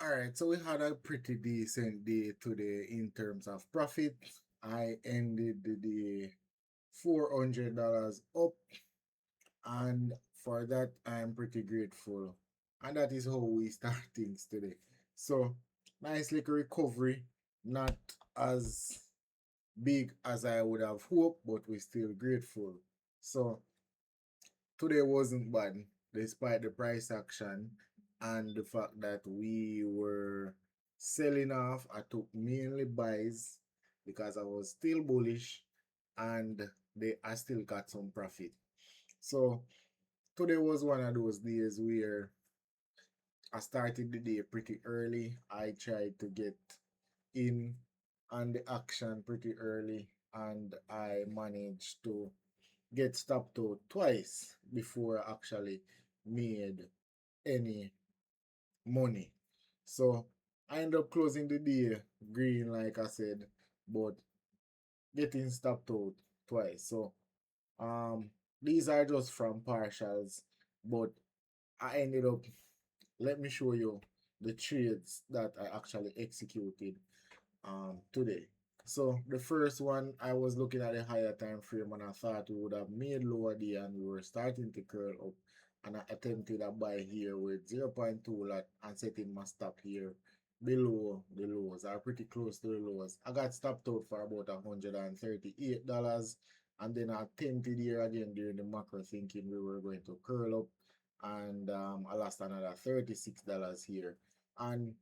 All right, so we had a pretty decent day today in terms of profit. I ended the day $400 up, and for that, I'm pretty grateful. And that is how we start things today. So, nice little recovery, not as big as I would have hoped, but we're still grateful. So, today wasn't bad despite the price action and the fact that we were selling off. I took mainly buys because I was still bullish and I still got some profit. So today was one of those days where I started the day pretty early. I tried to get in on the action pretty early and I managed to get stopped out twice before I actually made any money. So I end up closing the day green, like I said, but getting stopped out twice. So um these are just from partials, but I ended up, let me show you the trades that I actually executed today. So the first one, I was looking at a higher time frame and I thought we would have made lower day and we were starting to curl up, and I attempted a buy here with 0.2 lot and setting my stop here below the lows or pretty close to the lows. I got stopped out for about $138, and then I attempted here again during the macro thinking we were going to curl up, and I lost another $36 here. And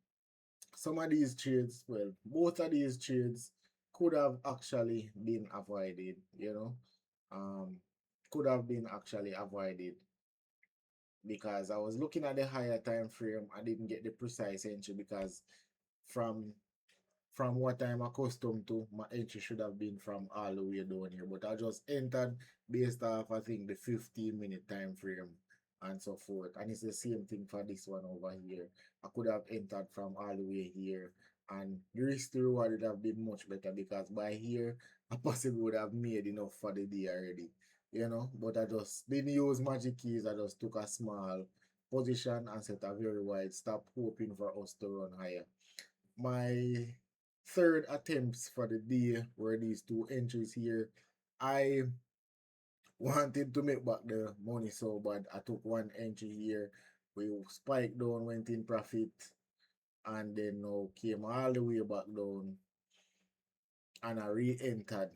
some of these trades, well, both of these trades could have actually been avoided, could have been actually avoided because I was looking at the higher time frame. I didn't get the precise entry because from from what I'm accustomed to, my entry should have been from all the way down here. But I just entered based off, I think, the 15-minute time frame and so forth. And it's the same thing for this one over here. I could have entered from all the way here. And the risk to reward would have been much better because by here, I possibly would have made enough for the day already. But I just didn't use magic keys. I just took a small position and set a very wide stop, hoping for us to run higher. My third attempts for the day were these two entries here. I wanted to make back the money so bad. I took one entry here. We spiked down, went in profit, and then now came all the way back down and I re-entered.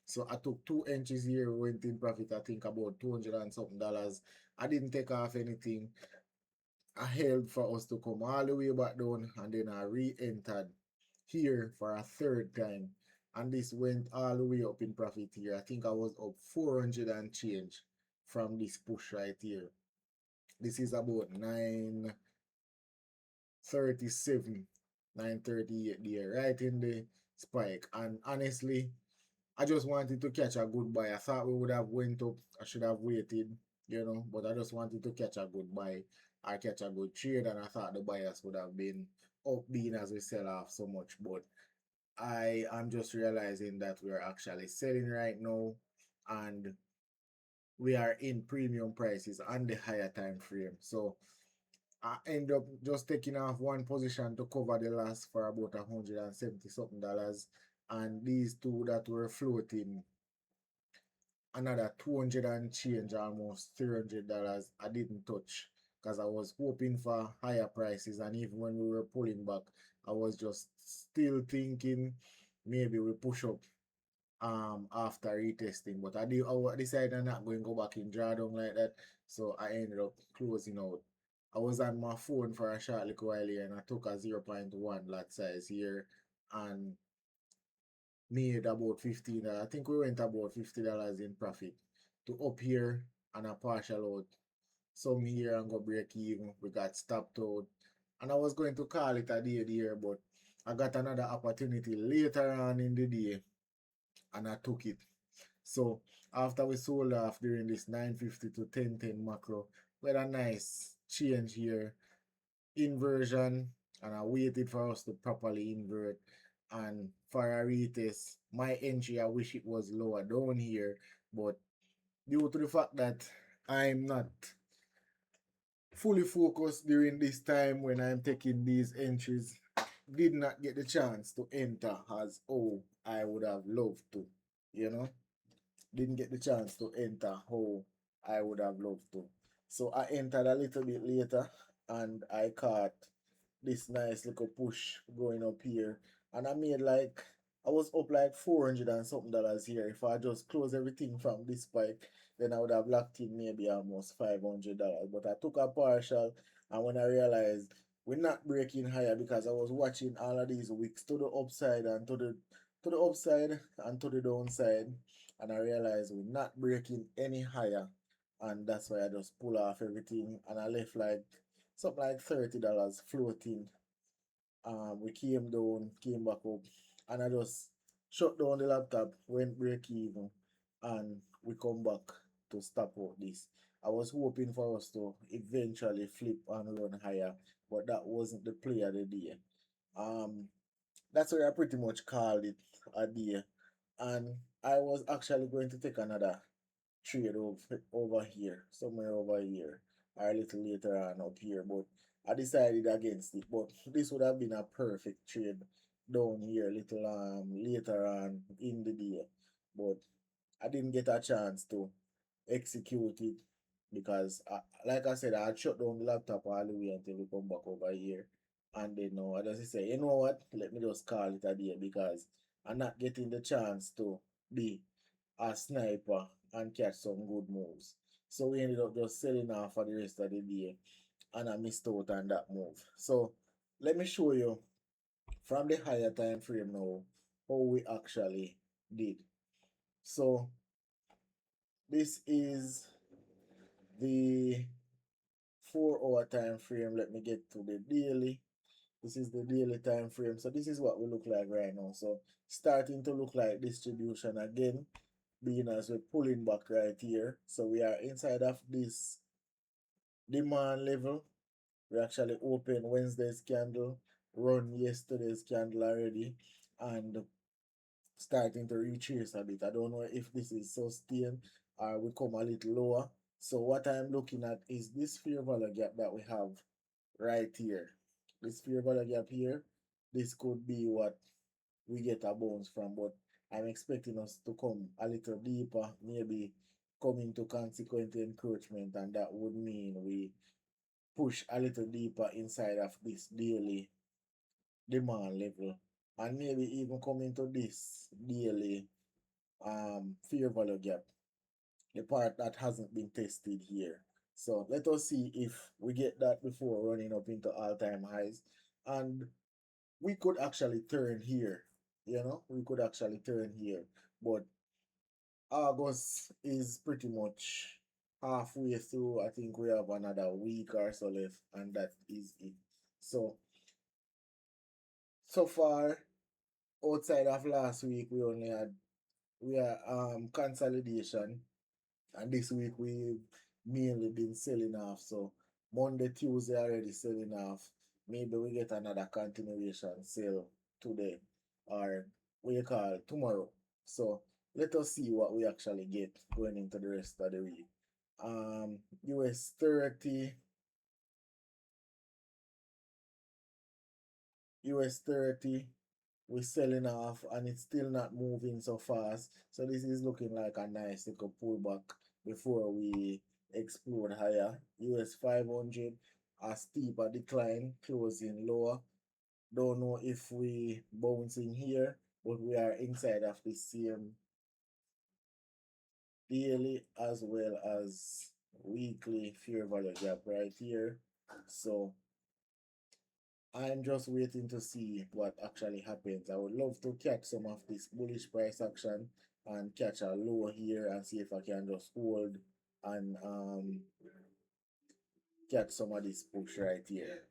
So I took two entries here, went in profit, I think about 200 and something dollars. I didn't take off anything. I held for us to come all the way back down and then I re-entered here for a third time, and this went all the way up in profit here. I think I was up 400 and change from this push right here. This is about 937, 938 there, right in the spike. And honestly, I just wanted to catch a good buy. I thought we would have went up. I should have waited, but I just wanted to catch a good buy. I catch a good trade, and I thought the buyers would have been up being as we sell off so much. But I am just realizing that we are actually selling right now, and we are in premium prices on the higher time frame. So I end up just taking off one position to cover the loss for about 170 something dollars, and these two that were floating another 200 and change, almost $300 I didn't touch because I was hoping for higher prices, and even when we were pulling back I was just still thinking maybe we push up after retesting, but I decided I'm not going to go back in drawdown like that, so I ended up closing out. I was on my phone for a short little while here and I took a zero point 0.1 lot size here and made about 15. I think we went about $50 in profit to up here and a partial out. Some here and go break even. We got stopped out. And I was going to call it a day there, but I got another opportunity later on in the day and I took it. So after we sold off during this 950 to 1010 macro, we had a nice change here, inversion, and I waited for us to properly invert. And for a retest, my entry, I wish it was lower down here, but due to the fact that I'm not fully focused during this time when I'm taking these entries. Did not get the chance to enter as oh I would have loved to, you know. Didn't get the chance to enter how I would have loved to. So I entered a little bit later and I caught this nice little push going up here. And I made like, I was up like 400 and something dollars here. If I just close everything from this spike, then I would have locked in maybe almost $500. But I took a partial, and when I realized we're not breaking higher because I was watching all of these wicks to the upside and to the upside and to the downside, and I realized we're not breaking any higher, and that's why I just pull off everything and I left like something like $30 floating. We came down, came back up, and I just shut down the laptop, went break even, and we come back to stop out this. I was hoping for us to eventually flip and run higher, but that wasn't the play of the day. Um, that's where I pretty much called it a day. And I was actually going to take another trade over here, somewhere over here, or a little later on up here, but I decided against it. But this would have been a perfect trade down here, little later on in the day. But I didn't get a chance to execute it because, like I said, I had shut down the laptop all the way until we come back over here. And then now I just say, you know what? Let me just call it a day because I'm not getting the chance to be a sniper and catch some good moves. So we ended up just selling off for the rest of the day and I missed out on that move. So let me show you from the higher time frame now how we actually did. So this is the 4 hour time frame. Let me get to the daily. This is the daily time frame. So this is what we look like right now. So starting to look like distribution again, being as we're pulling back right here. So we are inside of this demand level. We actually opened Wednesday's candle, run yesterday's candle already, and starting to retrace a bit. I don't know if this is sustained or we come a little lower. So what I'm looking at is this fair value gap that we have right here. This fair value gap here, this could be what we get a bounce from, but I'm expecting us to come a little deeper, maybe come into consequent encroachment, and that would mean we push a little deeper inside of this daily demand level, and maybe even come into this daily fair value gap, the part that hasn't been tested here. So let us see if we get that before running up into all-time highs, and we could actually turn here. We could actually turn here, but August is pretty much halfway through. I think we have another week or so left, and that is it. So far, outside of last week, we are consolidation, and this week we've mainly been selling off. So Monday, Tuesday already selling off. Maybe we get another continuation sale today, or we call tomorrow. So let us see what we actually get going into the rest of the week. US 30, US 30, we're selling off and it's still not moving so fast. So this is looking like a nice little pullback before we explode higher. US 500, a steeper decline, closing lower. Don't know if we bouncing here, but we are inside of the same daily as well as weekly fair value gap right here. So I'm just waiting to see what actually happens. I would love to catch some of this bullish price action and catch a low here and see if I can just hold and catch some of this push right here.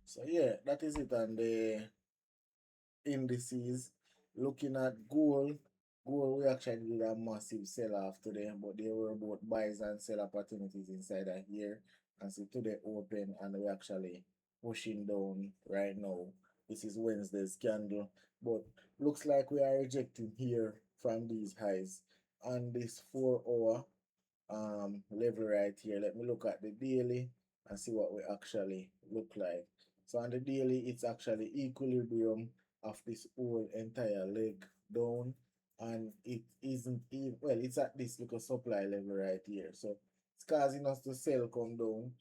So yeah, that is it on the indices. Looking at gold, we actually did a massive sell off today, but there were both buys and sell opportunities inside of here. And so today open and we actually pushing down right now This is Wednesday's candle, but looks like we are rejecting here from these highs on this 4 hour level right here. Let me look at the daily and see what we actually look like. So on the daily, it's actually equilibrium of this whole entire leg down, and it isn't even, well, it's at this little supply level right here. So it's causing us to sell come down.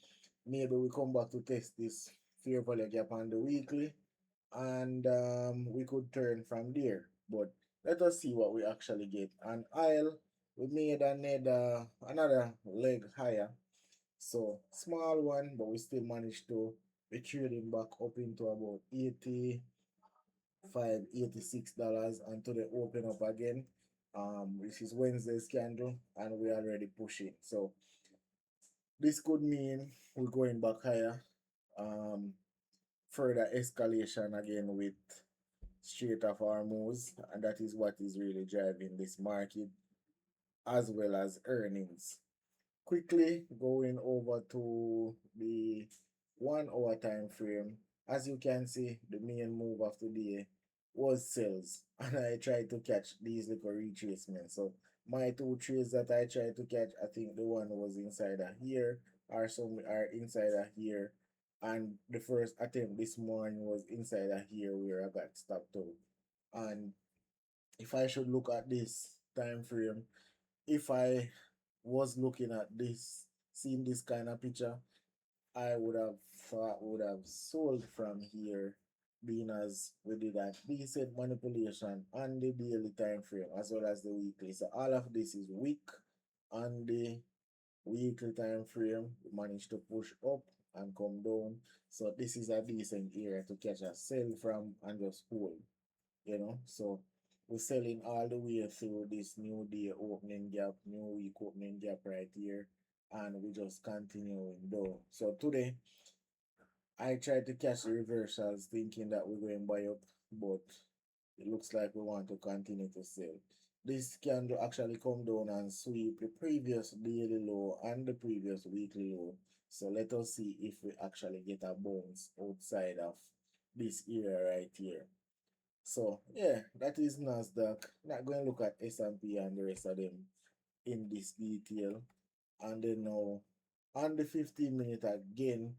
Maybe we come back to test this fair value gap on the weekly, and we could turn from there. But let us see what we actually get. And I'll we made another leg higher. So small one, but we still managed to be trading back up into about 85, $86 until they open up again. This is Wednesday's candle, and we already pushing. So this could mean we're going back higher. Um, Further escalation again with Strait of Hormuz, and that is what is really driving this market as well as earnings. Quickly going over to the 1 hour time frame, as you can see, the main move of the day was sales, and I tried to catch these little retracements. So my two trades that I tried to catch, I think the one was inside of here, or some are inside of here, and the first attempt this morning was inside of here where I got stopped out. And if I should look at this time frame, if I was looking at this, seeing this kind of picture, I would have thought would have sold from here, being as we did a decent manipulation on the daily time frame as well as the weekly. So all of this is weak on the weekly time frame. We managed to push up and come down. So this is a decent area to catch a sell from and just hold. So we're selling all the way through this new day opening gap, new week opening gap right here, and we just continuing down. So today I tried to catch the reversals thinking that we're going buy up, but it looks like we want to continue to sell. This candle actually come down and sweep the previous daily low and the previous weekly low. So let us see if we actually get a bounce outside of this area right here. So yeah, that is Nasdaq. Not going to look at S&P and the rest of them in this detail. And then now on the 15 minute again,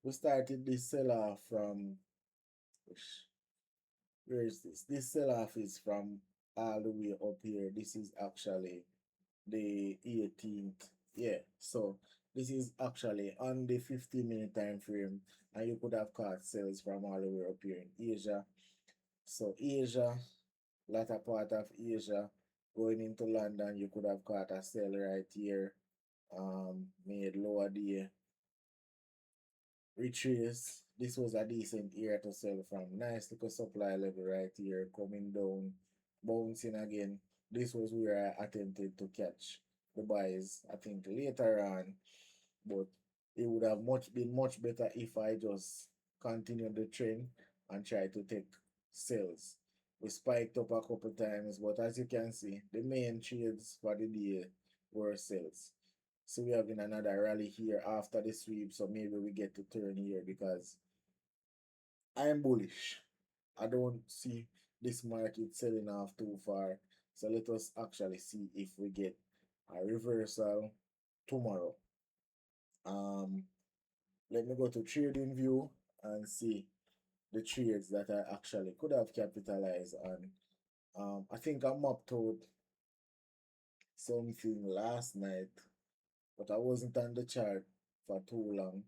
we started this sell off from where is this? This sell off is from all the way up here. This is actually the 18th. Yeah, so this is actually on the 15 minute time frame, and you could have caught sales from all the way up here in Asia. So Asia, latter part of Asia, going into London, you could have caught a sell right here. Made lower day, retrace. This was a decent area to sell from. Nice little supply level right here, coming down, bouncing again. This was where I attempted to catch the buys, I think later on, but it would have been much better if I just continued the trend and try to take sales. We spiked up a couple times, but as you can see, the main trades for the day were sales. So we having another rally here after the sweep, so maybe we get to turn here because I am bullish. I don't see this market selling off too far. So let us actually see if we get a reversal tomorrow. Um, Let me go to trading view and see the trades that I actually could have capitalized on. I think I mapped out something last night, but I wasn't on the chart for too long.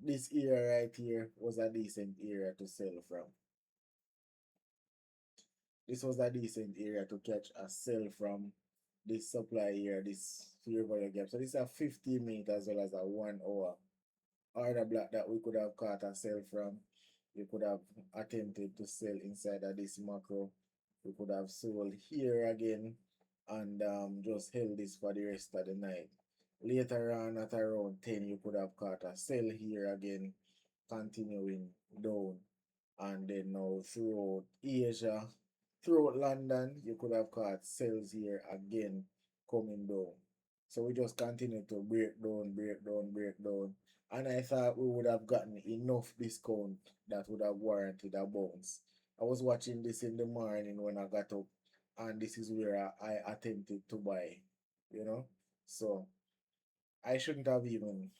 This area right here was a decent area to sell from. This was a decent area to catch a sell from this supply here, this fair value gap. So this is a 15 minute as well as a 1 hour order block that we could have caught a sell from. We could have attempted to sell inside of this macro. We could have sold here again and just held this for the rest of the night. Later on at around 10, you could have caught a sell here again, continuing down. And then now throughout Asia, throughout London, you could have caught sells here again coming down. So we just continued to break down, break down, break down. And I thought we would have gotten enough discount that would have warranted a bounce. I was watching this in the morning when I got up, and this is where I attempted to buy, you know. So I shouldn't have even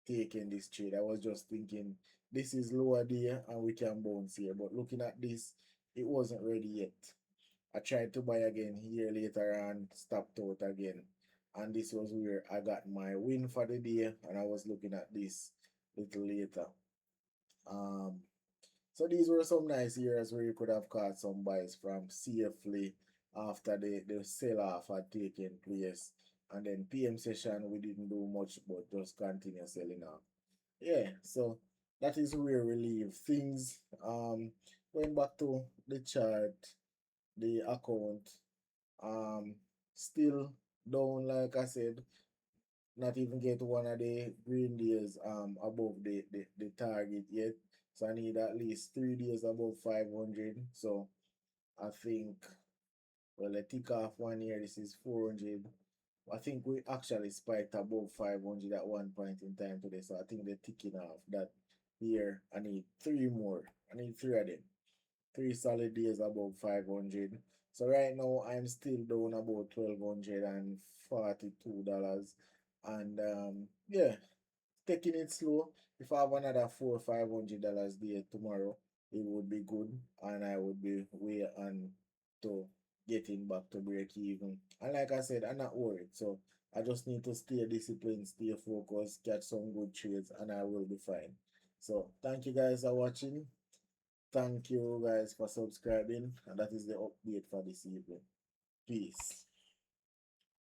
taken this trade. I was just thinking this is lower there and we can bounce here. But looking at this, it wasn't ready yet. I tried to buy again here later and stopped out again. And this was where I got my win for the day. And I was looking at this little later. Um, so these were some nice areas where you could have caught some buys from safely after the sell off had taken place. And then PM session, we didn't do much but just continue selling off. Yeah, so that is where we leave things. Going back to the chart, the account, um, still down, like I said, not even get one of the green days above the target yet. So I need at least 3 days above 500. So I think, well, I tick off one here. This is 400. I think we actually spiked above 500 at one point in time today. So I think they're ticking off that here. I need three more. I need three of them. 3 solid days above 500. So right now I'm still down about $1,242. And yeah, taking it slow. If I have another $400 or $500 there tomorrow, it would be good, and I would be way on to getting back to break even. And like I said, I'm not worried. So I just need to stay disciplined, stay focused, catch some good trades, and I will be fine. So thank you guys for watching. Thank you guys for subscribing, and that is the update for this evening. Peace.